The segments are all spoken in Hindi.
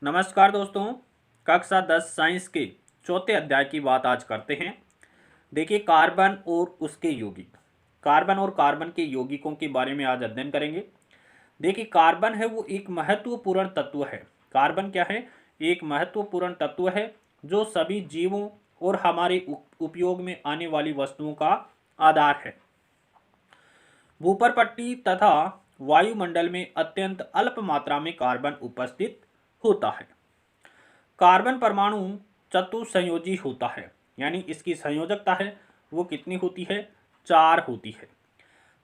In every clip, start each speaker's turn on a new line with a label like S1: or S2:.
S1: नमस्कार दोस्तों। कक्षा 10 साइंस के चौथे अध्याय की बात आज करते हैं। देखिए, कार्बन और उसके यौगिक। कार्बन और कार्बन के यौगिकों के बारे में आज अध्ययन करेंगे। देखिए, कार्बन है वो एक महत्वपूर्ण तत्व है। कार्बन क्या है? एक महत्वपूर्ण तत्व है जो सभी जीवों और हमारे उपयोग में आने वाली वस्तुओं का आधार है। भूपर्पट्टी तथा वायुमंडल में अत्यंत अल्प मात्रा में कार्बन उपस्थित होता है। कार्बन परमाणु चतुसंयोजी होता है, यानी इसकी संयोजकता है वो कितनी होती है? 4 होती है।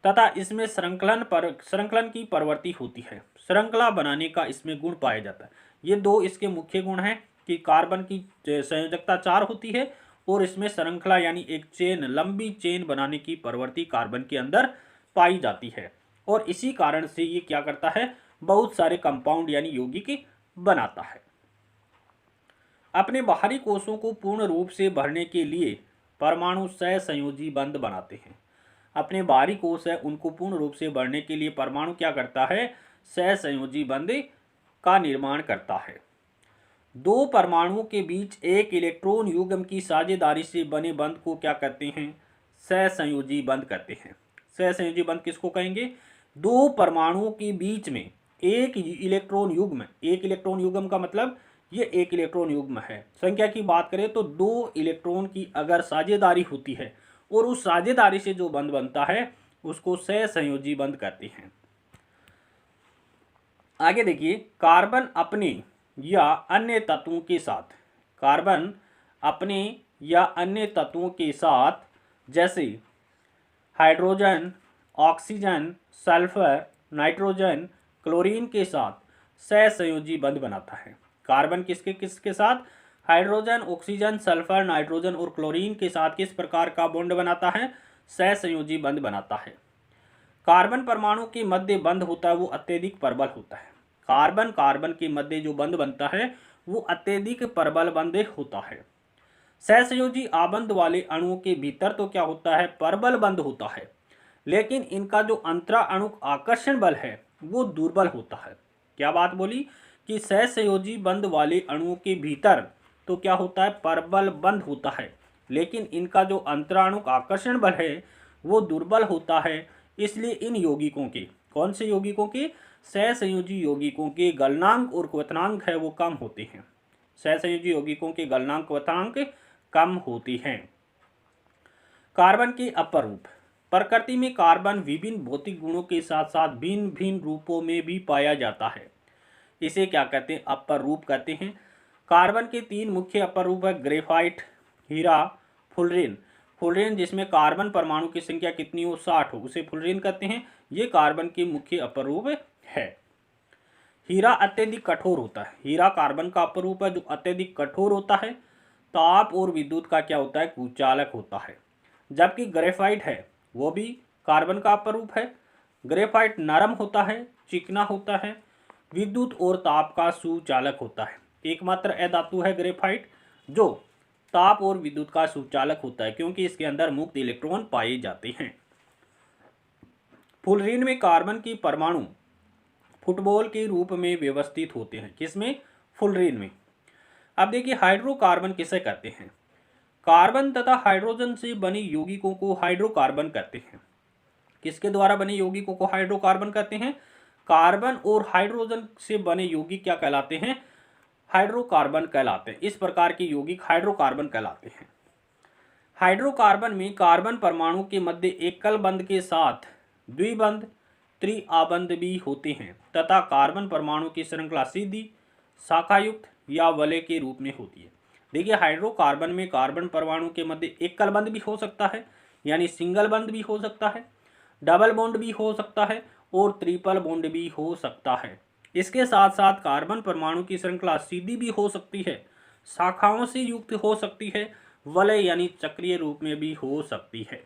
S1: तथा इसमें श्रृंखलन की प्रवृत्ति होती है। श्रृंखला बनाने का इसमें गुण पाया जाता है। ये दो इसके मुख्य गुण हैं कि कार्बन की संयोजकता 4 होती है और इसमें श्रृंखला यानी एक चेन, लंबी चेन बनाने की प्रवृत्ति कार्बन के अंदर पाई जाती है। और इसी कारण से ये क्या करता है? बहुत सारे कंपाउंड यानी यौगिक बनाता है। अपने बाहरी कोषों को पूर्ण रूप से भरने के लिए परमाणु सहसंयोजी बंध बनाते हैं। अपने बाहरी कोष है उनको पूर्ण रूप से भरने के लिए परमाणु क्या करता है? सहसंयोजी बंध का निर्माण करता है। दो परमाणुओं के बीच एक इलेक्ट्रॉन युग्म की साझेदारी से बने बंध को क्या कहते हैं? सहसंयोजी बंध कहते हैं। सहसंयोजी बंध किसको कहेंगे? दो परमाणुओं के बीच में एक इलेक्ट्रॉन युग्म का मतलब ये एक इलेक्ट्रॉन युग्म है। संख्या की बात करें तो 2 इलेक्ट्रॉन की अगर साझेदारी होती है और उस साझेदारी से जो बंध बनता है उसको सहसंयोजी बंध कहते हैं। आगे देखिए, कार्बन अपने या अन्य तत्वों के साथ जैसे hydrogen, oxygen, sulphur, nitrogen, chlorine के साथ सहसंयोजी बंध बनाता है। कार्बन किसके साथ? हाइड्रोजन, ऑक्सीजन, सल्फर, नाइट्रोजन और क्लोरीन के साथ किस प्रकार का बॉन्ड बनाता है? सहसंयोजी बंध बनाता है। कार्बन परमाणु के मध्य बंध होता है वो अत्यधिक प्रबल होता है। कार्बन के मध्य जो बंध बनता है वो अत्यधिक प्रबल बंध होता है। सहसंयोजी आबंध वाले अणुओं के भीतर तो क्या होता है? प्रबल बंध होता है, लेकिन इनका जो अंतरा अणुक आकर्षण बल है वो दुर्बल होता है। क्या बात बोली कि सहसंयोजी बंध वाले अणुओं के भीतर तो क्या होता है? प्रबल बंध होता है, लेकिन इनका जो अंतराणुक आकर्षण बल है वो दुर्बल होता है। इसलिए इन यौगिकों के, कौन से यौगिकों के? सहसंयोजी यौगिकों के गलनांक और क्वथनांक है वो कम होते हैं। सहसंयोजी यौगिकों के गलनांक क्वथनांक कम होती हैं। कार्बन के अपरूप। प्रकृति में कार्बन विभिन्न भौतिक गुणों के साथ साथ भिन्न भिन्न रूपों में भी पाया जाता है। इसे क्या कहते हैं? अपर रूप कहते हैं। कार्बन के 3 मुख्य अपर रूप है: ग्रेफाइट, हीरा, फुलरेन। फुलरेन जिसमें कार्बन परमाणु की संख्या कितनी हो? 60 हो, उसे फुलरेन कहते हैं। ये कार्बन के मुख्य अपर रूप है। हीरा अत्यधिक कठोर होता है। हीरा कार्बन का अपर रूप है जो अत्यधिक कठोर होता है। ताप और विद्युत का क्या होता है? कुचालक होता है। जबकि ग्रेफाइट है वो भी कार्बन का अपर रूप है। ग्रेफाइट नरम होता है, चिकना होता है, विद्युत और ताप का सुचालक होता है। एकमात्र अधातु है ग्रेफाइट जो ताप और विद्युत का सुचालक होता है, क्योंकि इसके अंदर मुक्त इलेक्ट्रॉन पाए जाते हैं। फुलरीन में कार्बन की परमाणु फुटबॉल के रूप में व्यवस्थित होते हैं। किसमें? फुलरीन में। अब देखिए, हाइड्रोकार्बन किसे कहते हैं? कार्बन तथा हाइड्रोजन से बने यौगिकों को हाइड्रोकार्बन कहते हैं। किसके द्वारा बने यौगिकों को हाइड्रोकार्बन कहते हैं? कार्बन और हाइड्रोजन से बने यौगिक क्या कहलाते हैं? हाइड्रोकार्बन कहलाते हैं। इस प्रकार के यौगिक हाइड्रोकार्बन कहलाते हैं। हाइड्रोकार्बन में कार्बन परमाणु के मध्य एकल बंध के साथ द्विबंध, त्रिआबंध भी होते हैं तथा कार्बन परमाणु की श्रृंखला सीधी, शाखायुक्त या वलय के रूप में होती है। देखिए, हाइड्रोकार्बन में कार्बन परमाणु के मध्य एकल बंध भी हो सकता है, यानी सिंगल बंध भी हो सकता है, डबल बॉन्ड भी हो सकता है और ट्रिपल बॉन्ड भी हो सकता है। इसके साथ साथ कार्बन परमाणु की श्रृंखला सीधी भी हो सकती है, शाखाओं से युक्त हो सकती है, वलय यानी चक्रीय रूप में भी हो सकती है।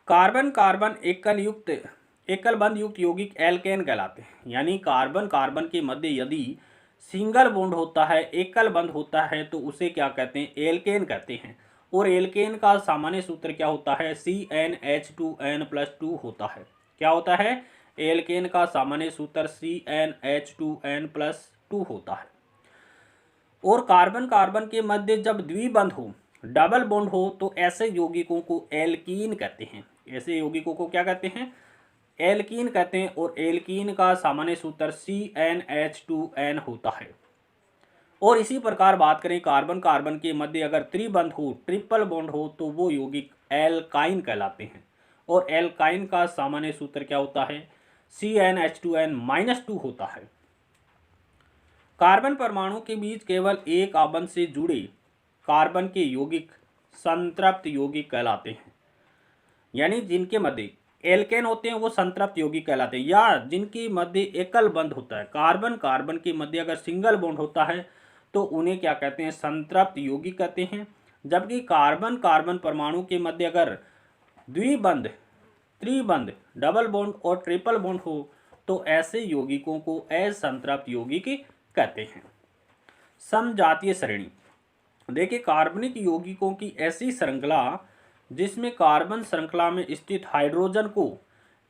S1: कार्बन कार्बन एकल बंध युक्त यौगिक एल्केन कहलाते हैं। यानी कार्बन कार्बन के मध्य यदि सिंगल बॉन्ड होता है, एकल बंध होता है, तो उसे क्या कहते हैं? एल्केन कहते हैं। और एल्केन का सामान्य सूत्र क्या होता है? CnH2n+2 होता है। क्या होता है? एल्केन का सामान्य सूत्र CnH2n+2 2 होता है। और कार्बन कार्बन के मध्य जब द्विबंध हो, डबल बॉन्ड हो, तो ऐसे यौगिकों को एल्कीन कहते हैं। ऐसे यौगिकों को क्या कहते हैं? एल्कीन कहते हैं। और एल्कीन का सामान्य सूत्र CnH2n होता है। और इसी प्रकार बात करें कार्बन कार्बन के मध्य अगर त्रिबंध हो, ट्रिपल बॉन्ड हो, तो वो यौगिक एल्काइन कहलाते हैं। और एल्काइन का सामान्य सूत्र क्या होता है? CnH2n-2 होता है। कार्बन परमाणु के बीच केवल एक आबंध से जुड़े कार्बन के यौगिक संतृप्त यौगिक कहलाते हैं। यानी जिनके मध्य एल्केन होते हैं वो संतृप्त यौगिक कहलाते हैं, या जिनके मध्य एकल बंध होता है। कार्बन कार्बन के मध्य अगर सिंगल बॉन्ड होता है तो उन्हें क्या कहते हैं? संतृप्त यौगिक कहते हैं। जबकि कार्बन कार्बन परमाणु के मध्य अगर द्विबंध, त्रिबंध, डबल बॉन्ड और ट्रिपल बॉन्ड हो, तो ऐसे यौगिकों को असंतृप्त यौगिक कहते हैं। समजातीय श्रेणी। देखिए, कार्बनिक यौगिकों की ऐसी श्रृंखला जिसमें कार्बन श्रृंखला में स्थित हाइड्रोजन को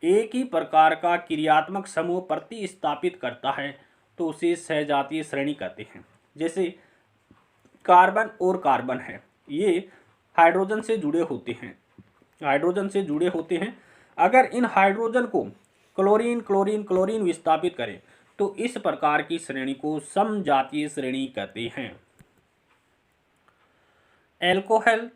S1: एक ही प्रकार का क्रियात्मक समूह प्रतिस्थापित करता है, तो उसे सहजातीय श्रेणी कहते हैं। जैसे कार्बन और कार्बन है, ये हाइड्रोजन से जुड़े होते हैं। अगर इन हाइड्रोजन को क्लोरीन क्लोरीन क्लोरीन विस्थापित करें तो इस प्रकार की श्रेणी को समजातीय श्रेणी कहते हैं। एल्कोहल,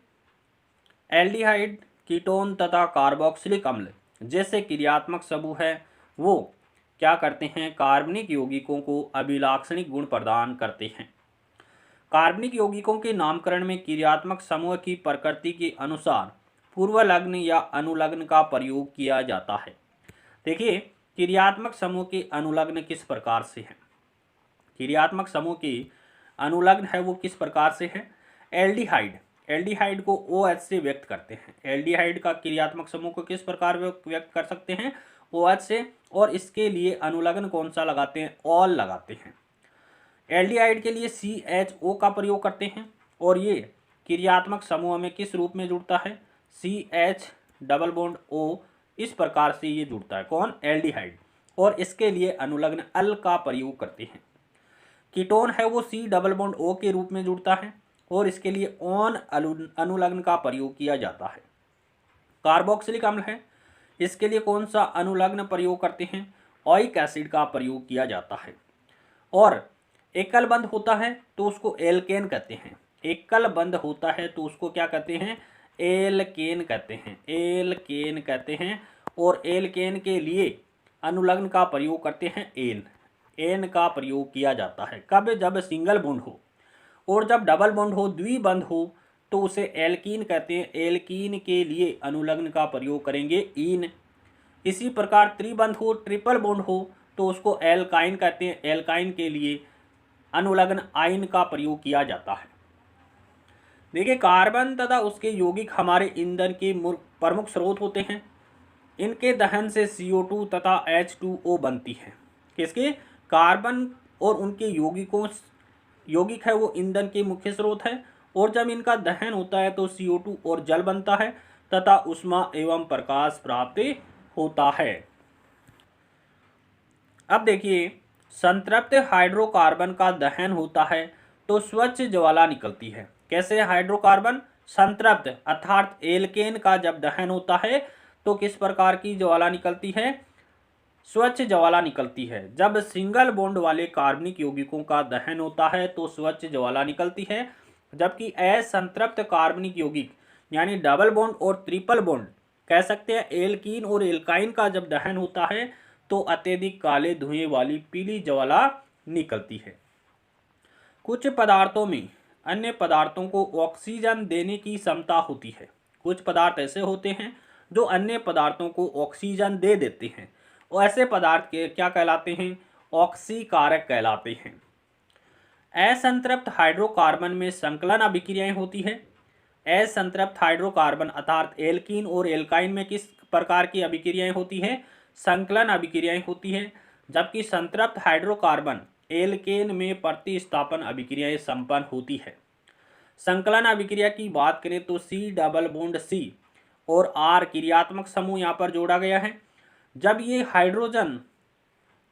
S1: एल्डिहाइड, कीटोन तथा कार्बोक्सिलिक अम्ल जैसे क्रियात्मक समूह है, वो क्या करते हैं? कार्बनिक यौगिकों को अभिलाक्षणिक गुण प्रदान करते हैं। कार्बनिक यौगिकों के नामकरण में क्रियात्मक समूह की प्रकृति के अनुसार पूर्वलग्न या अनुलग्न का प्रयोग किया जाता है। देखिए, क्रियात्मक समूह के अनुलग्न किस प्रकार से है? क्रियात्मक समूह के अनुलग्न है वो किस प्रकार से है? एल्डिहाइड को OH से व्यक्त करते हैं। एल्डिहाइड का क्रियात्मक समूह को किस प्रकार व्यक्त कर सकते हैं? OH से। और इसके लिए अनुलग्न कौन सा लगाते हैं? ऑल लगाते हैं। एल्डिहाइड के लिए CHO का प्रयोग करते हैं। और ये क्रियात्मक समूह में किस रूप में जुड़ता है? CH डबल बॉन्ड O, इस प्रकार से ये जुड़ता है। कौन? एल्डिहाइड। और इसके लिए अनुलग्न अल का प्रयोग करते हैं। कीटोन है वो C डबल बॉन्ड O के रूप में जुड़ता है और इसके लिए ऑन अनुलग्न का प्रयोग किया जाता है। कार्बोक्सिलिक अम्ल है, इसके लिए कौन सा अनुलग्न प्रयोग करते हैं? ओइक एसिड का प्रयोग किया जाता है। और एकल बंध होता है तो उसको एल्केन कहते हैं। एकल बंध होता है तो उसको क्या कहते हैं? एल्केन कहते हैं। और एल्केन के लिए अनुलग्न का प्रयोग करते हैं एन का प्रयोग किया जाता है। कब? जब सिंगल बॉन्ड हो। और जब डबल बॉन्ड हो, द्विबंध हो, तो उसे एल्कीन कहते हैं। एल्कीन के लिए अनुलग्न का प्रयोग करेंगे ईन। इसी प्रकार त्रिबंध हो, ट्रिपल बॉन्ड हो, तो उसको एल्काइन कहते हैं। एल्काइन के लिए अनुलग्न आइन का प्रयोग किया जाता है। देखिए, कार्बन तथा उसके यौगिक हमारे ईंधन के प्रमुख स्रोत होते हैं। इनके दहन से CO2 तथा H2O बनती है। किसके? कार्बन और उनके यौगिक है वो ईंधन के मुख्य स्रोत है। और जब इनका दहन होता है तो CO2 और जल बनता है तथा ऊष्मा एवं प्रकाश प्राप्त होता है। अब देखिए, संतृप्त हाइड्रोकार्बन का दहन होता है तो स्वच्छ ज्वाला निकलती है। कैसे? हाइड्रोकार्बन संतृप्त अर्थात एल्केन का जब दहन होता है तो किस प्रकार की ज्वाला निकलती है? स्वच्छ ज्वाला निकलती है। जब सिंगल बॉन्ड वाले कार्बनिक यौगिकों का दहन होता है तो स्वच्छ ज्वाला निकलती है। जबकि असंतृप्त कार्बनिक यौगिक यानी डबल बॉन्ड और ट्रिपल बॉन्ड कह सकते हैं, एल्कीन और एल्काइन का जब दहन होता है तो अत्यधिक काले धुएं वाली पीली ज्वाला निकलती है। कुछ पदार्थों में अन्य पदार्थों को ऑक्सीजन देने की क्षमता होती है। कुछ पदार्थ ऐसे होते हैं जो अन्य पदार्थों को ऑक्सीजन दे देते हैं और ऐसे पदार्थ के क्या कहलाते हैं? ऑक्सीकारक कहलाते हैं। असंतृप्त हाइड्रोकार्बन में संकलन अभिक्रियाएं होती है। असंतृप्त हाइड्रोकार्बन अर्थात एल्कीन और एल्काइन में किस प्रकार की अभिक्रियाएं होती हैं? संकलन अभिक्रियाएं होती हैं। जबकि संतृप्त हाइड्रोकार्बन एल्केन में प्रतिस्थापन अभिक्रियाएं संपन्न होती है। संकलन अभिक्रिया की बात करें तो C डबल बॉन्ड C और R क्रियात्मक समूह यहाँ पर जोड़ा गया है। जब ये हाइड्रोजन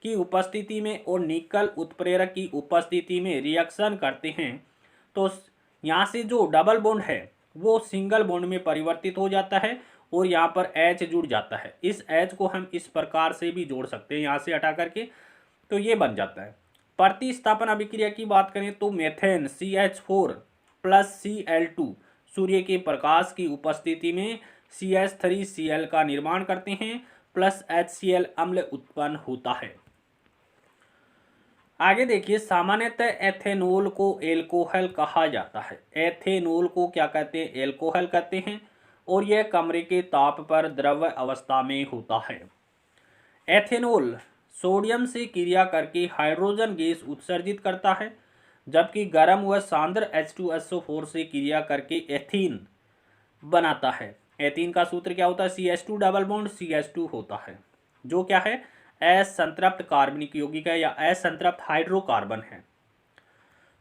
S1: की उपस्थिति में और निकल उत्प्रेरक की उपस्थिति में रिएक्शन करते हैं तो यहाँ से जो डबल बॉन्ड है वो सिंगल बॉन्ड में परिवर्तित हो जाता है और यहाँ पर H जुड़ जाता है। इस H को हम इस प्रकार से भी जोड़ सकते हैं यहाँ से हटा करके, तो ये बन जाता है। प्रतिस्थापन अभिक्रिया की बात करें तो मेथेन CH4 प्लस Cl2 सूर्य के प्रकाश की उपस्थिति में CH3Cl का निर्माण करते हैं प्लस HCl अम्ल उत्पन्न होता है। आगे देखिए, सामान्यतः एथेनॉल को एल्कोहल कहा जाता है। एथेनॉल को क्या कहते हैं? एल्कोहल कहते हैं और यह कमरे के ताप पर द्रव अवस्था में होता है। एथेनॉल सोडियम से क्रिया करके हाइड्रोजन गैस उत्सर्जित करता है, जबकि गर्म व सांद्र H2SO4 से क्रिया करके एथीन बनाता है। एथीन का सूत्र क्या होता है? CH2 डबल बॉन्ड CH2 होता है, जो क्या है? असंतृप्त कार्बनिक यौगिक है या असंतृप्त हाइड्रोकार्बन है।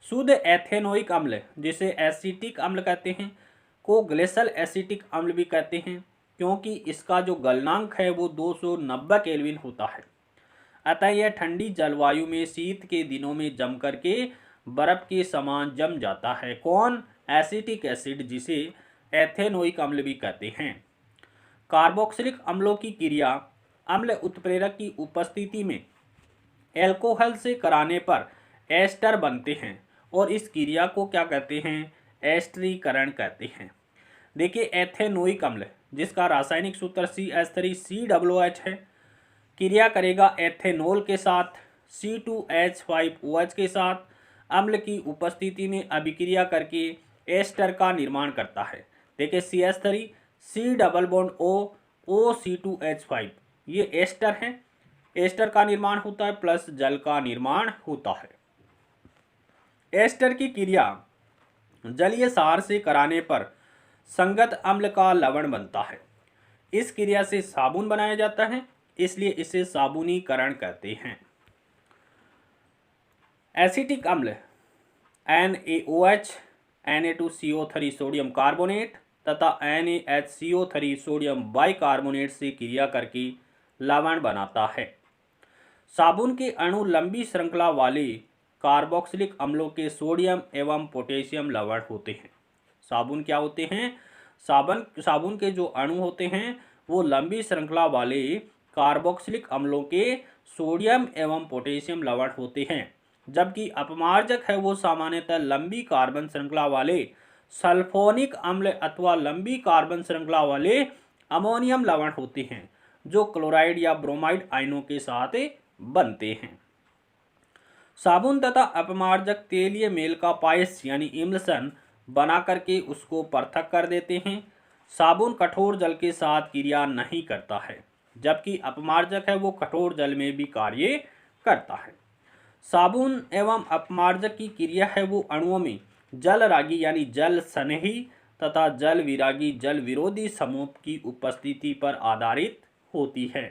S1: शुद्ध एथेनोइक अम्ल, जिसे एसिटिक अम्ल कहते हैं, को ग्लेशियल एसिटिक अम्ल भी कहते हैं, क्योंकि इसका जो गलनांक है वो 290 केल्विन होता है। अतः यह ठंडी जलवायु में शीत के दिनों में जम करके बर्फ के समान जम जाता है। कौन? एसिटिक एसिड, जिसे एथेनोइक अम्ल भी कहते हैं। कार्बोक्सिलिक अम्लों की क्रिया अम्ल उत्प्रेरक की उपस्थिति में एल्कोहल से कराने पर एस्टर बनते हैं और इस क्रिया को क्या कहते हैं? एस्टरीकरण कहते हैं। देखिए, एथेनोइक अम्ल, जिसका रासायनिक सूत्र CH3COOH है, क्रिया करेगा एथेनॉल के साथ C2H5OH के साथ। अम्ल की उपस्थिति में अभिक्रिया करके एस्टर का निर्माण करता है। देखिए, CH3 C double bond O C2H5, ये एस्टर है। एस्टर का निर्माण होता है प्लस जल का निर्माण होता है। एस्टर की क्रिया जलीय सार से कराने पर संगत अम्ल का लवण बनता है। इस क्रिया से साबुन बनाया जाता है, इसलिए इसे साबुनीकरण कहते हैं। एसिटिक अम्ल NaOH, Na2CO3 सोडियम कार्बोनेट तथा NaHCO3 सोडियम बाइकार्बोनेट से क्रिया करके लवण बनाता है। साबुन के अणु लंबी श्रृंखला वाले कार्बोक्सिलिक अम्लों के सोडियम एवं पोटेशियम लवण होते हैं। साबुन क्या होते हैं? साबुन के जो अणु होते हैं वो लंबी श्रृंखला वाले कार्बोक्सिलिक अम्लों के सोडियम एवं पोटेशियम लवण होते हैं, जबकि अपमार्जक है वो सामान्यतः लंबी कार्बन श्रृंखला वाले सल्फोनिक अम्ल अथवा लंबी कार्बन श्रृंखला वाले अमोनियम लवण होते हैं, जो क्लोराइड या ब्रोमाइड आयनों के साथ बनते हैं। साबुन तथा अपमार्जक तेलीय मेल का पायस यानी इमल्सन बना करके उसको पृथक कर देते हैं। साबुन कठोर जल के साथ क्रिया नहीं करता है, जबकि अपमार्जक है वो कठोर जल में भी कार्य करता है। साबुन एवं अपमार्जक की क्रिया है वो अणुओं में जल रागी यानी जल स्नेही तथा जल विरागी जल विरोधी समूह की उपस्थिति पर आधारित होती है।